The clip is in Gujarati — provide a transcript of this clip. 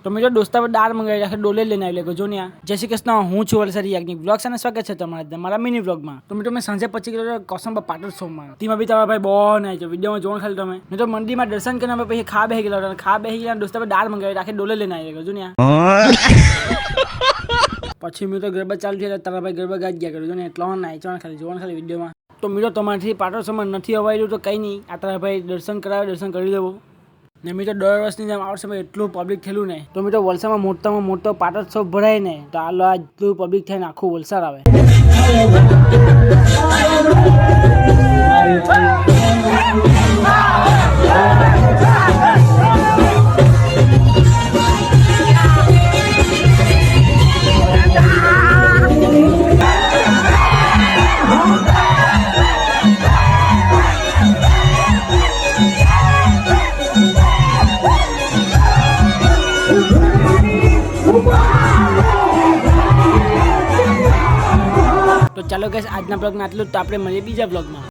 તો મિત્રો દોસ્તા પર દાળ મંગાવી રાખે ડોલે લઈને આવી લેગો જો ને આ જય શ્રી કૃષ્ણ હું છું વલસાડી યાજ્ઞિક વ્લોગ્સ અને સ્વાગત છે તમારા મિની વ્લોગમાં. તો મિત્રો મેં સાંજે પછી ગયો કોસંબા પાટોત્સવમાં તેમાં બી તમારા ભાઈ બહુ નાય છે વિડીયોમાં જોવાનું ખાલી તમે મેં તો મંદિરમાં દર્શન કરીને અમે પછી ખા બેસી ગયેલા ખા બેસી ગયા દોસ્તા પર દાળ મંગાવી રાખે ડોલે લઈને આવી લેગો જો ને પછી મેં તો ગરબા ચાલુ થયા તારા ભાઈ ગરબા ગાજ ગયા કર્યો ને એટલો નાચવાનું ખાલી જોવાનું ખાલી વિડીયોમાં. તો મિત્રો તમારાથી પાટોત્સવમાં નથી અવાયું તો કંઈ નહીં આ તારા ભાઈ દર્શન કરાવે દર્શન કરી દેવો ને મિત્રો 10 વર્ષની જેમ આ વર્ષે એટલું પબ્લિક થયેલું ને તો મિત્રો વલસાડમાં મોટામાં મોટો પાટોત્સવ ભરાય ને તો આ એટલું પબ્લિક થાય ને આખું વલસાડ આવે. તો ચાલો ગાઈસ આજના બ્લોગમાં આટલું જ. તો આપણે મળીએ બીજા બ્લોગમાં.